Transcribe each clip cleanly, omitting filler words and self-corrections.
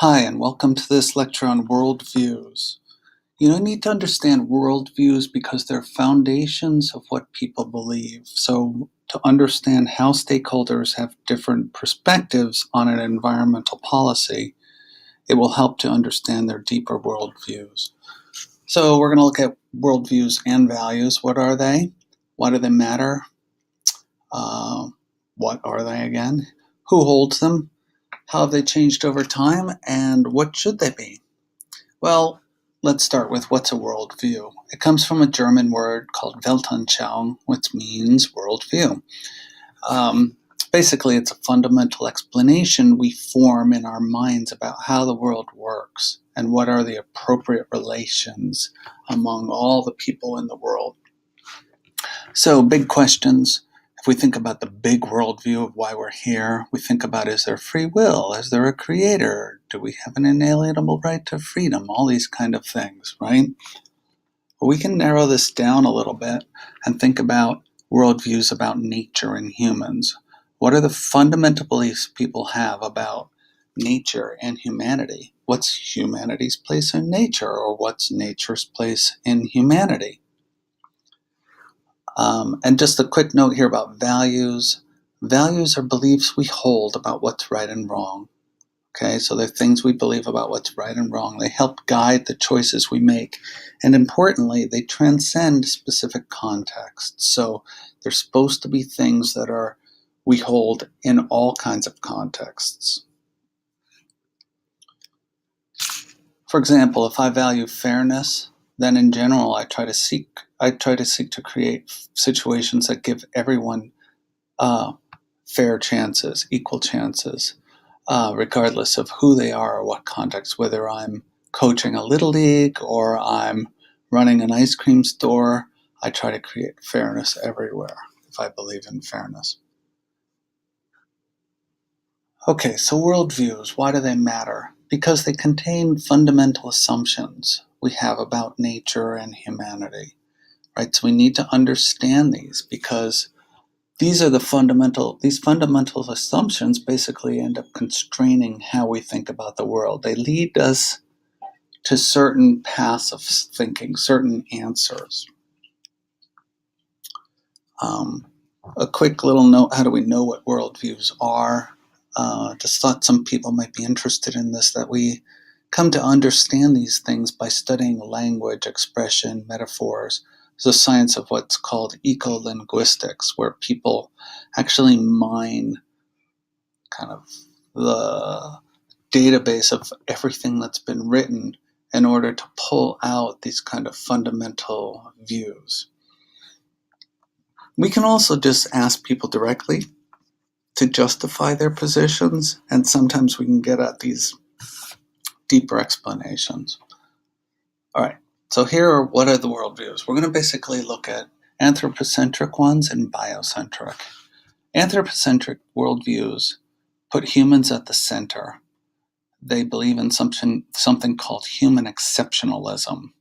Hi, and welcome to this lecture on worldviews. You need to understand worldviews because they're foundations of what people believe. So, to understand how stakeholders have different perspectives on an environmental policy, it will help to understand their deeper worldviews. So, we're going to look at worldviews and values. What are they? Why do they matter? What are they again? Who holds them? How have they changed over time? And what should they be? Well, let's start with what's a worldview. It comes from a German word called Weltanschauung, which means worldview. Basically, it's a fundamental explanation we form in our minds about how the world works and what are the appropriate relations among all the people in the world. So, big questions. If we think about the big worldview of why we're here, we think about, is there free will? Is there a creator? Do we have an inalienable right to freedom? All these kind of things, right? But we can narrow this down a little bit and think about worldviews about nature and humans. What are the fundamental beliefs people have about nature and humanity? What's humanity's place in nature, or what's nature's place in humanity? And just a quick note here about values. Values are beliefs we hold about what's right and wrong. Okay, so they're things we believe about what's right and wrong. They help guide the choices we make. And importantly, they transcend specific contexts. So they're supposed to be things that we hold in all kinds of contexts. For example, if I value fairness, then in general I try to seek to create situations that give everyone fair chances, equal chances, regardless of who they are or what context, whether I'm coaching a little league or I'm running an ice cream store. I try to create fairness everywhere if I believe in fairness. Okay, so worldviews, why do they matter? Because they contain fundamental assumptions we have about nature and humanity, right? So we need to understand these because these fundamental assumptions basically end up constraining how we think about the world. They lead us to certain paths of thinking, certain answers. A quick little note, how do we know what worldviews are? Just thought some people might be interested in this, that we come to understand these things by studying language, expression, metaphors. There's a science of what's called ecolinguistics, where people actually mine kind of the database of everything that's been written in order to pull out these kind of fundamental views. We can also just ask people directly to justify their positions, and sometimes we can get at these deeper explanations. All right, so what are the worldviews? We're going to basically look at anthropocentric ones and biocentric. Anthropocentric worldviews put humans at the center. They believe in something called human exceptionalism,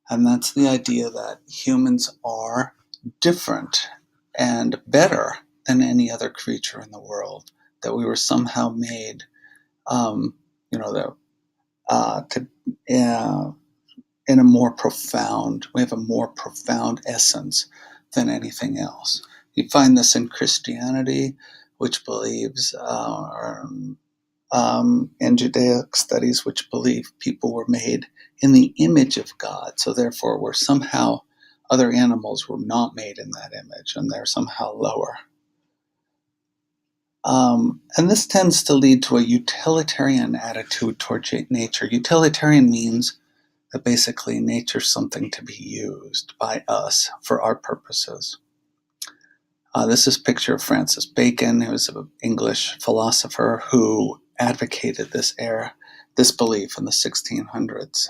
and that's the idea that humans are different and better than any other creature in the world, that we were somehow made, in a more profound, we have a more profound essence than anything else. You find this in Christianity, which believes, and Judaic studies, which believe people were made in the image of God. So therefore, other animals were not made in that image, and they're somehow lower. And this tends to lead to a utilitarian attitude toward nature. Utilitarian means that basically nature's something to be used by us for our purposes. This is a picture of Francis Bacon, who was an English philosopher who advocated this belief in the 1600s.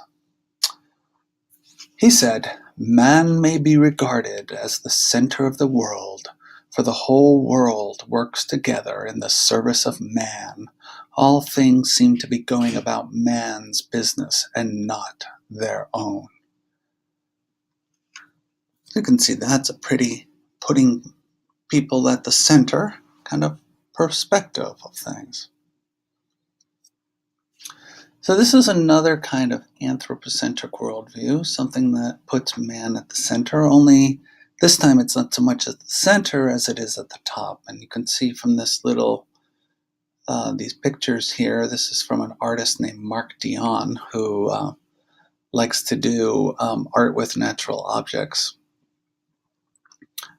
He said, "Man may be regarded as the center of the world, for the whole world works together in the service of man. All things seem to be going about man's business and not their own." You can see that's a pretty putting people at the center kind of perspective of things. So this is another kind of anthropocentric worldview, something that puts man at the center, only this time it's not so much at the center as it is at the top. And you can see from this little, these pictures here, this is from an artist named Mark Dion, who likes to do art with natural objects.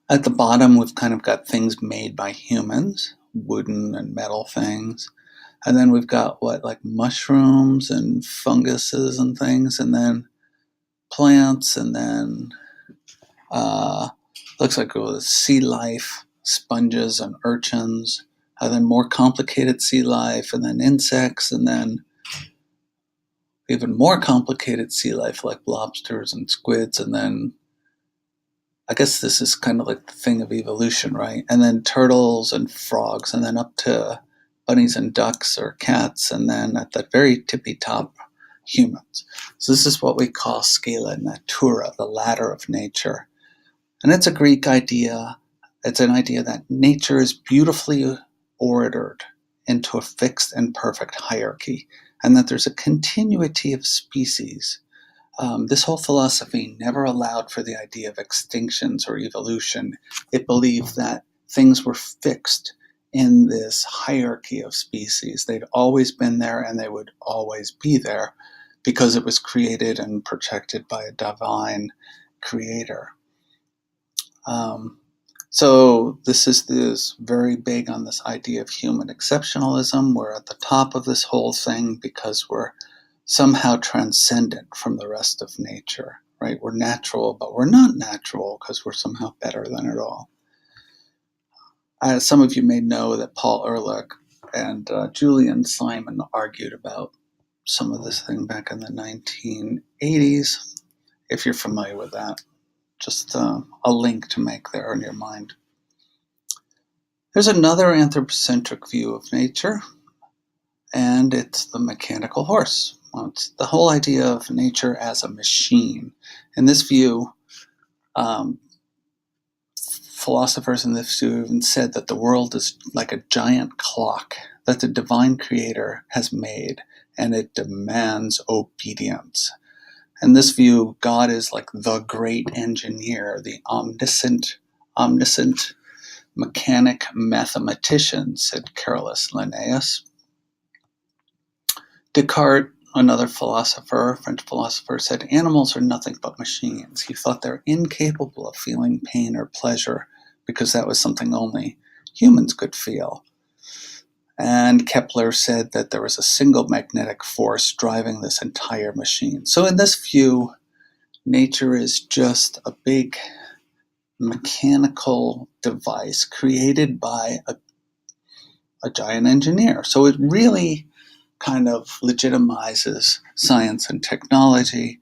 At the bottom, we've kind of got things made by humans, wooden and metal things. And then we've got like mushrooms and funguses and things, and then plants, and then looks like it was sea life, sponges and urchins, and then more complicated sea life, and then insects, and then even more complicated sea life like lobsters and squids, and then I guess this is kind of like the thing of evolution, right? And then turtles and frogs, and then up to bunnies and ducks or cats, and then at the very tippy top, humans. So this is what we call scala natura, the ladder of nature. And it's a Greek idea. It's an idea that nature is beautifully ordered into a fixed and perfect hierarchy, and that there's a continuity of species. This whole philosophy never allowed for the idea of extinctions or evolution. It believed that things were fixed in this hierarchy of species. They'd always been there and they would always be there because it was created and protected by a divine creator. So this is very big on this idea of human exceptionalism. We're at the top of this whole thing because we're somehow transcendent from the rest of nature, right? We're natural, but we're not natural because we're somehow better than it all. Some of you may know that Paul Ehrlich and Julian Simon argued about some of this thing back in the 1980s. If you're familiar with that, just a link to make there in your mind. There's another anthropocentric view of nature, and it's the mechanical horse. Well, it's the whole idea of nature as a machine. In this view, philosophers in this view even said that the world is like a giant clock that the divine creator has made, and it demands obedience. In this view, God is like the great engineer, the omniscient mechanic mathematician, said Carolus Linnaeus. Descartes, another philosopher, French philosopher, said animals are nothing but machines. He thought they're incapable of feeling pain or pleasure because that was something only humans could feel. And Kepler said that there was a single magnetic force driving this entire machine. So in this view, nature is just a big mechanical device created by a giant engineer. So it really kind of legitimizes science and technology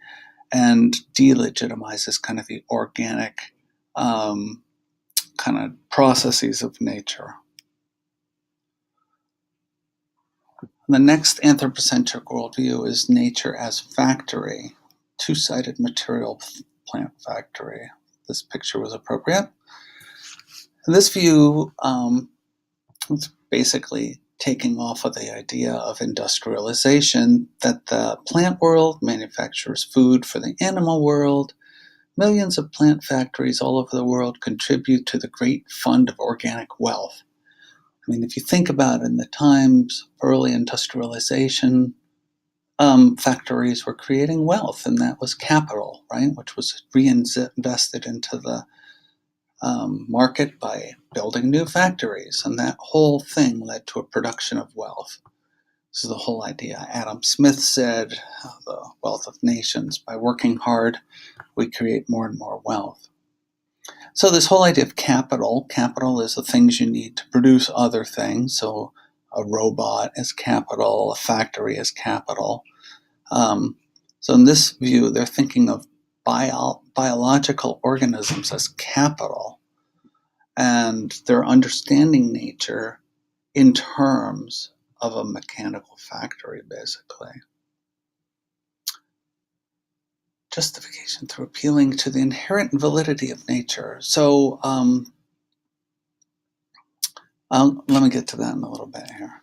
and delegitimizes kind of the organic kind of processes of nature. The next anthropocentric worldview is nature as factory, two-sided material plant factory. This picture was appropriate. And this view is basically taking off of the idea of industrialization, that the plant world manufactures food for the animal world. Millions of plant factories all over the world contribute to the great fund of organic wealth. I mean, if you think about it, in the times of early industrialization, factories were creating wealth, and that was capital, right, which was reinvested into the market by building new factories, and that whole thing led to a production of wealth. This is the whole idea. Adam Smith said, the wealth of nations. By working hard, we create more and more wealth. So this whole idea of capital is the things you need to produce other things. So a robot is capital, a factory is capital. So in this view, they're thinking of biological organisms as capital, and they're understanding nature in terms of a mechanical factory, basically. Justification through appealing to the inherent validity of nature. So let me get to that in a little bit here.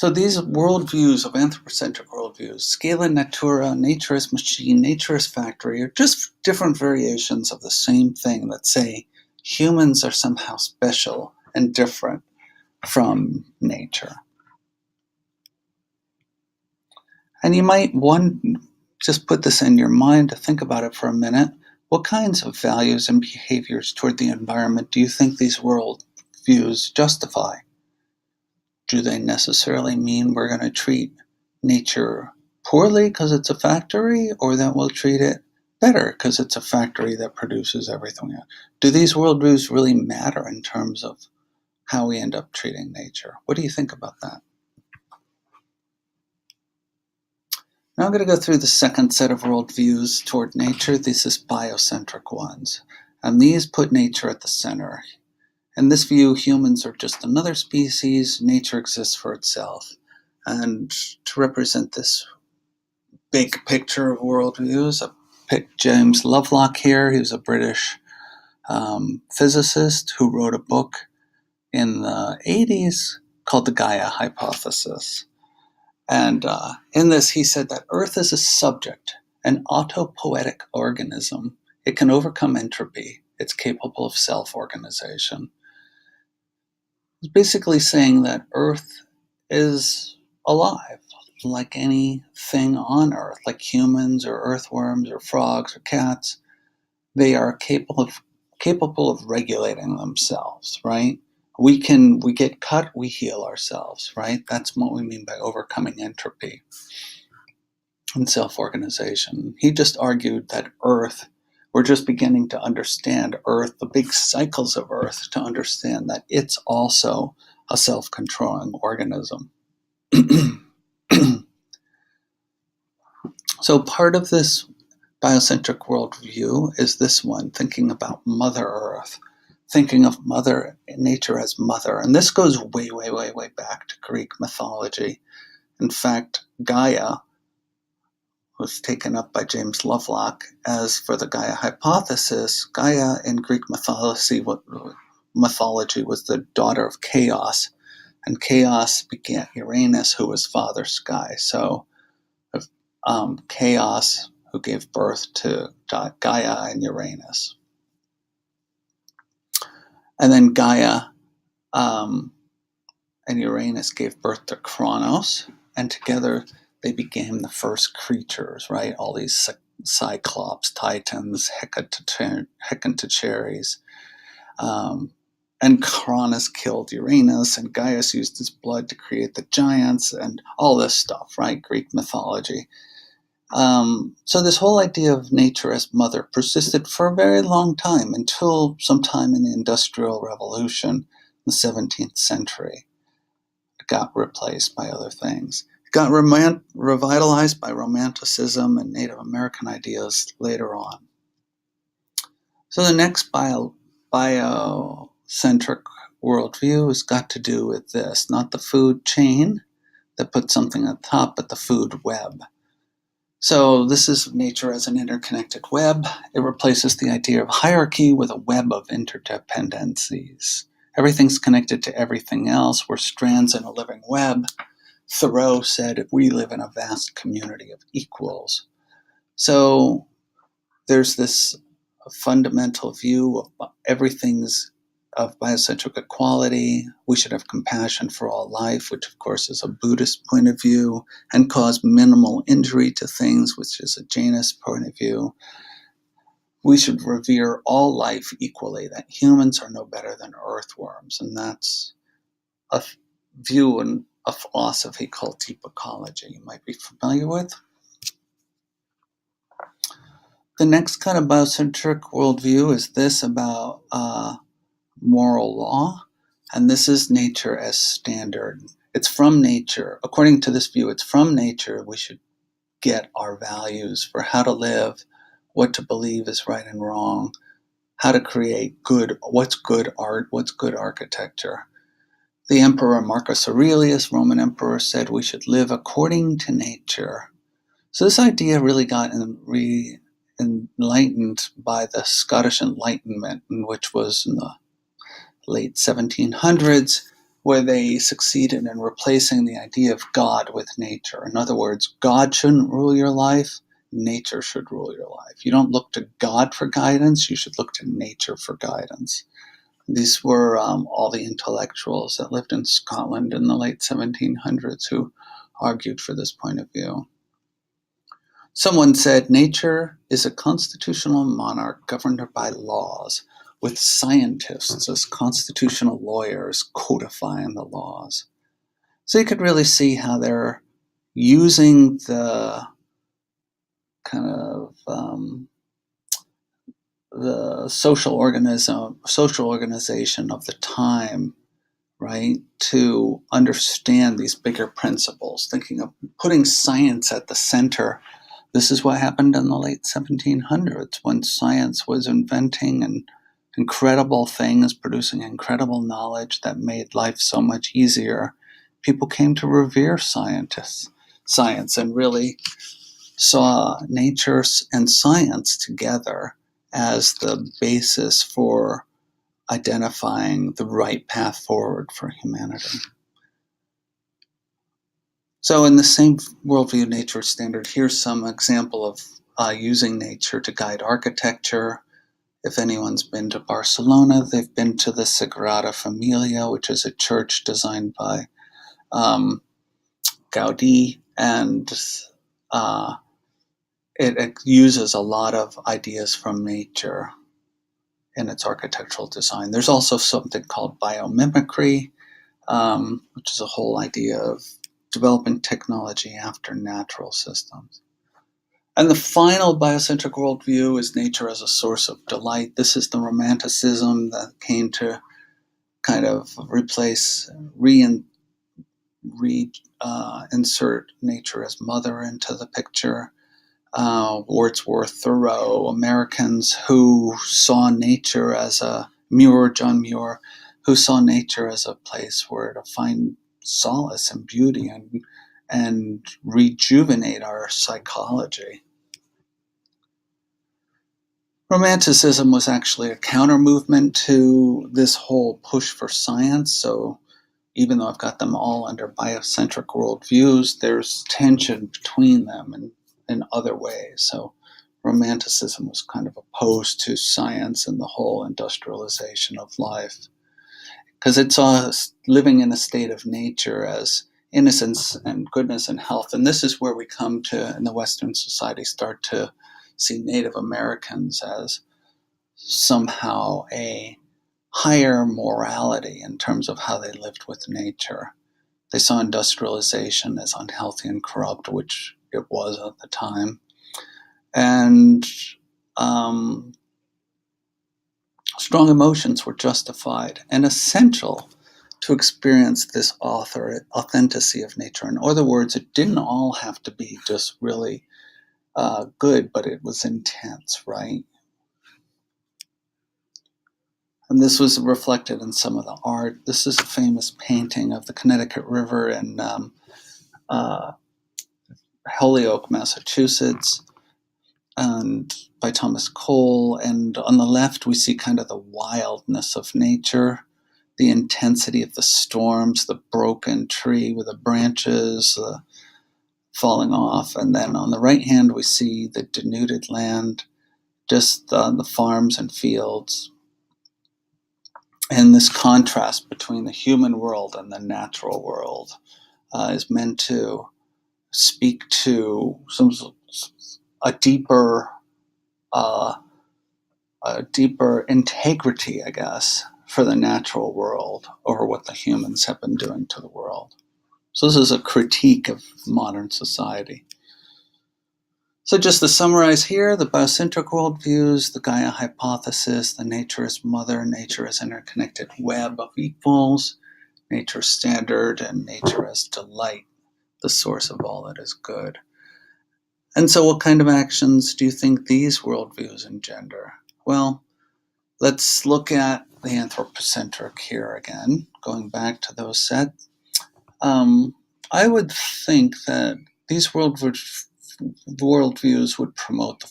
So these worldviews of anthropocentric worldviews, scala natura, nature is machine, nature is factory, are just different variations of the same thing that say humans are somehow special and different from nature. And you might just put this in your mind to think about it for a minute. What kinds of values and behaviors toward the environment do you think these worldviews justify? Do they necessarily mean we're going to treat nature poorly because it's a factory, or that we'll treat it better because it's a factory that produces everything? Do these worldviews really matter in terms of how we end up treating nature? What do you think about that? Now I'm going to go through the second set of worldviews toward nature. These is biocentric ones. And these put nature at the center. In this view, humans are just another species. Nature exists for itself. And to represent this big picture of worldviews, I picked James Lovelock here. He was a British physicist who wrote a book in the 80s called the Gaia Hypothesis. And in this, he said that Earth is a subject, an autopoietic organism. It can overcome entropy. It's capable of self-organization. He's basically saying that Earth is alive, like anything on Earth, like humans or earthworms or frogs or cats. They are capable of regulating themselves, right? We get cut, we heal ourselves, right? That's what we mean by overcoming entropy and self-organization. He just argued that Earth, we're just beginning to understand Earth, the big cycles of Earth, to understand that it's also a self-controlling organism. So part of this biocentric worldview is this one, thinking about Mother Earth, thinking of Mother Nature as mother. And this goes way, way, way, way back to Greek mythology. In fact, Gaia was taken up by James Lovelock as for the Gaia hypothesis. Gaia in Greek mythology was the daughter of Chaos, and Chaos begat Uranus, who was Father Sky. So Chaos, who gave birth to Gaia and Uranus. And then Gaia and Uranus gave birth to Kronos, and together they became the first creatures, right? All these Cyclops, Titans, Hecatoncheires. And Cronus killed Uranus, and Gaius used his blood to create the giants, and all this stuff, right? Greek mythology. So this whole idea of nature as mother persisted for a very long time, until sometime in the Industrial Revolution, the 17th century. It got replaced by other things. It got revitalized by Romanticism and Native American ideas later on. So the next biocentric worldview has got to do with this, not the food chain that puts something on top, but the food web. So this is nature as an interconnected web. It replaces the idea of hierarchy with a web of interdependencies. Everything's connected to everything else. We're strands in a living web. Thoreau said, we live in a vast community of equals. So there's this fundamental view of everything's of biocentric equality. We should have compassion for all life, which of course is a Buddhist point of view, and cause minimal injury to things, which is a Jainist point of view. We should revere all life equally, that humans are no better than earthworms, and that's a view in a philosophy called deep ecology you might be familiar with. The next kind of biocentric worldview is this about moral law, and this is nature as standard. It's from nature. According to this view, it's from nature we should get our values for how to live, what to believe is right and wrong, how to create good, what's good art, what's good architecture. The Emperor Marcus Aurelius, Roman emperor, said we should live according to nature. So this idea really got enlightened by the Scottish Enlightenment, which was in the late 1700s, where they succeeded in replacing the idea of God with nature. In other words, God shouldn't rule your life, nature should rule your life. You don't look to God for guidance, you should look to nature for guidance. These were all the intellectuals that lived in Scotland in the late 1700s who argued for this point of view. Someone said, nature is a constitutional monarch governed by laws, with scientists as constitutional lawyers codifying the laws. So you could really see how they're using the kind of the social organization of the time, right, to understand these bigger principles, thinking of putting science at the center. This is what happened in the late 1700s when science was inventing and incredible things, producing incredible knowledge that made life so much easier. People came to revere science, and really saw nature and science together as the basis for identifying the right path forward for humanity. So in the same worldview nature standard, here's some example of using nature to guide architecture. If anyone's been to Barcelona, they've been to the Sagrada Familia, which is a church designed by Gaudí, and it uses a lot of ideas from nature in its architectural design. There's also something called biomimicry, which is a whole idea of developing technology after natural systems. And the final biocentric worldview is nature as a source of delight. This is the romanticism that came to kind of insert nature as mother into the picture. Wordsworth, Thoreau, Americans who saw nature as John Muir, who saw nature as a place where to find solace and beauty and rejuvenate our psychology. Romanticism was actually a counter movement to this whole push for science. So even though I've got them all under biocentric worldviews, there's tension between them in other ways. So Romanticism was kind of opposed to science and the whole industrialization of life, because it saw living in a state of nature as innocence and goodness and health. And this is where we come to, in the Western society, start to see Native Americans as somehow a higher morality in terms of how they lived with nature. They saw industrialization as unhealthy and corrupt, which it was at the time. And strong emotions were justified and essential to experience this authenticity of nature. In other words, it didn't all have to be just really good, but it was intense, right? And this was reflected in some of the art. This is a famous painting of the Connecticut River in Holyoke, Massachusetts, and by Thomas Cole. And on the left, we see kind of the wildness of nature, the intensity of the storms, the broken tree with the branches falling off. And then on the right hand, we see the denuded land, just the farms and fields. And this contrast between the human world and the natural world is meant to speak to a deeper integrity, I guess, for the natural world over what the humans have been doing to the world. So this is a critique of modern society. So just to summarize here, the biocentric worldviews, the Gaia hypothesis, the nature as mother, nature as interconnected web of equals, nature standard, and nature as delight, the source of all that is good. And so what kind of actions do you think these worldviews engender? Well, let's look at the anthropocentric here again, going back to those sets. I would think that these worldviews would promote the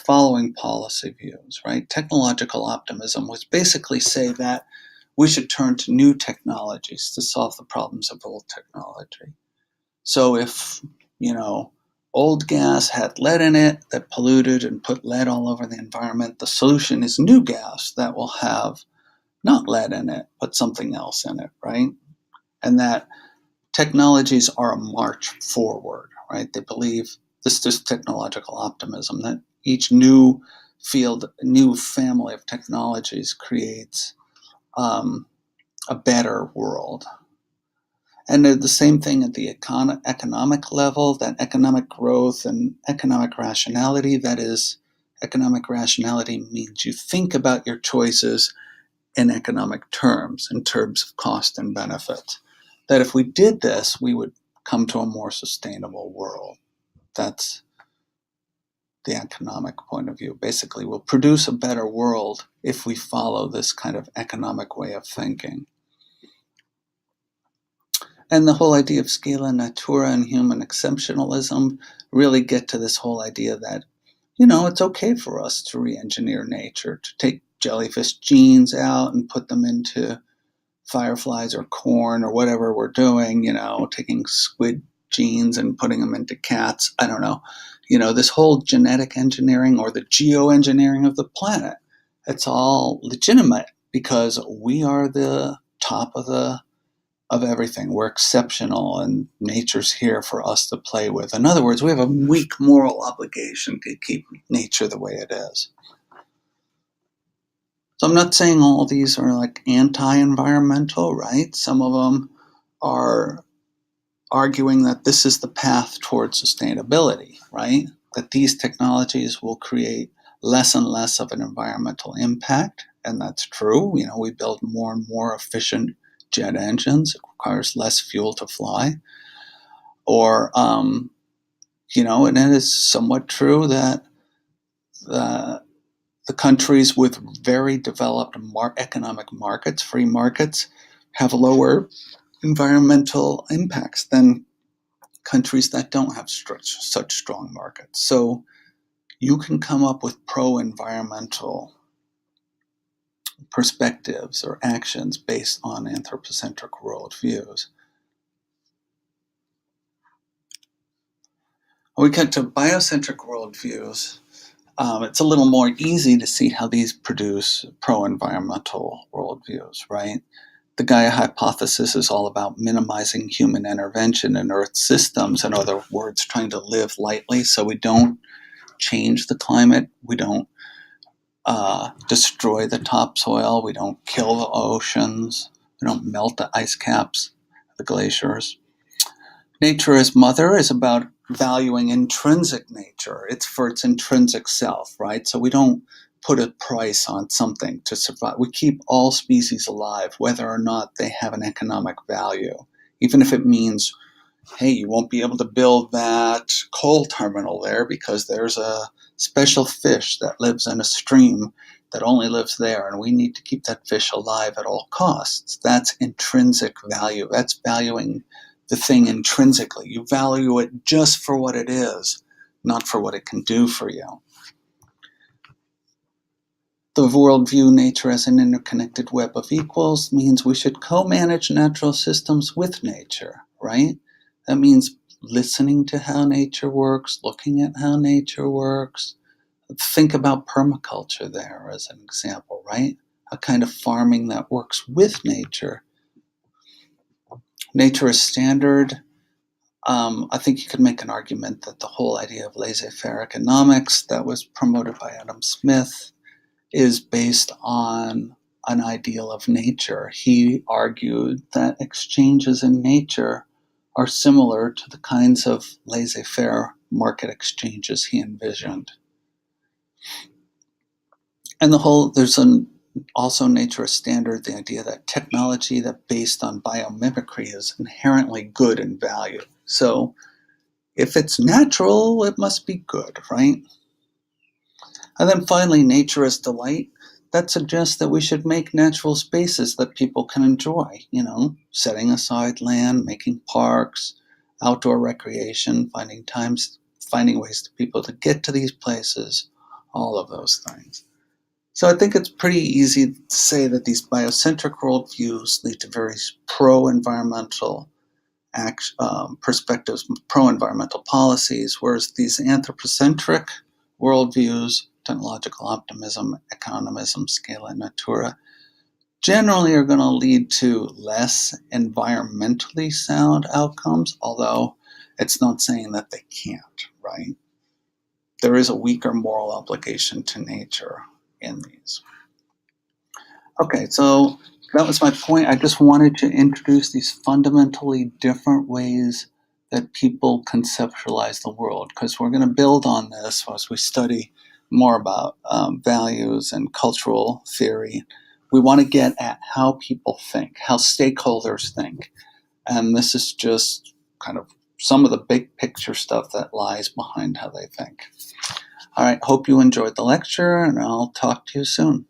following policy views, right? Technological optimism would basically say that we should turn to new technologies to solve the problems of old technology. So if, old gas had lead in it that polluted and put lead all over the environment, the solution is new gas that will have not lead in it, but something else in it, right? And that technologies are a march forward, right? They believe this is technological optimism, that each new field, new family of technologies creates a better world. And the same thing at the economic level, that economic growth and economic rationality, that is, economic rationality means you think about your choices in economic terms, in terms of cost and benefit. That if we did this, we would come to a more sustainable world. That's the economic point of view. Basically, we'll produce a better world if we follow this kind of economic way of thinking. And the whole idea of scala natura and human exceptionalism really get to this whole idea that, it's okay for us to re-engineer nature, to take jellyfish genes out and put them into fireflies or corn or whatever we're doing, taking squid genes and putting them into cats. I don't know. This whole genetic engineering or the geoengineering of the planet, it's all legitimate because we are the top of everything. We're exceptional and nature's here for us to play with. In other words, we have a weak moral obligation to keep nature the way it is. So I'm not saying all these are like anti-environmental, right? Some of them are arguing that this is the path towards sustainability, right? That these technologies will create less and less of an environmental impact. And that's true. We build more and more efficient jet engines. It requires less fuel to fly. Or, and it is somewhat true that the countries with very developed economic markets, free markets, have lower environmental impacts than countries that don't have such strong markets. So you can come up with pro-environmental perspectives or actions based on anthropocentric worldviews. When we get to biocentric worldviews, it's a little more easy to see how these produce pro-environmental worldviews, right? The Gaia hypothesis is all about minimizing human intervention in Earth's systems. In other words, trying to live lightly so we don't change the climate, we don't destroy the topsoil, we don't kill the oceans, we don't melt the ice caps, the glaciers. Nature as mother is about valuing intrinsic nature. It's for its intrinsic self, right? So we don't put a price on something to survive. We keep all species alive, whether or not they have an economic value, even if it means, hey, you won't be able to build that coal terminal there because there's a special fish that lives in a stream that only lives there, and we need to keep that fish alive at all costs. That's intrinsic value. That's valuing the thing intrinsically. You value it just for what it is, not for what it can do for you. The worldview, nature as an interconnected web of equals, means we should co-manage natural systems with nature, right? That means listening to how nature works, looking at how nature works. Think about permaculture there as an example, right? A kind of farming that works with nature. Nature is standard. I think you could make an argument that the whole idea of laissez-faire economics that was promoted by Adam Smith is based on an ideal of nature. He argued that exchanges in nature are similar to the kinds of laissez-faire market exchanges he envisioned. And there's also nature as standard, the idea that technology that based on biomimicry is inherently good in value. So if it's natural, it must be good, right? And then finally, nature as delight. That suggests that we should make natural spaces that people can enjoy, setting aside land, making parks, outdoor recreation, finding ways for people to get to these places, all of those things. So I think it's pretty easy to say that these biocentric worldviews lead to very pro-environmental perspectives, pro-environmental policies, whereas these anthropocentric worldviews, technological optimism, economism, scala natura, generally are going to lead to less environmentally sound outcomes, although it's not saying that they can't, right? There is a weaker moral obligation to nature in these. Okay, so that was my point. I just wanted to introduce these fundamentally different ways that people conceptualize the world, because we're going to build on this as we study more about values and cultural theory. We want to get at how people think, how stakeholders think. And this is just kind of some of the big picture stuff that lies behind how they think. All right, hope you enjoyed the lecture, and I'll talk to you soon.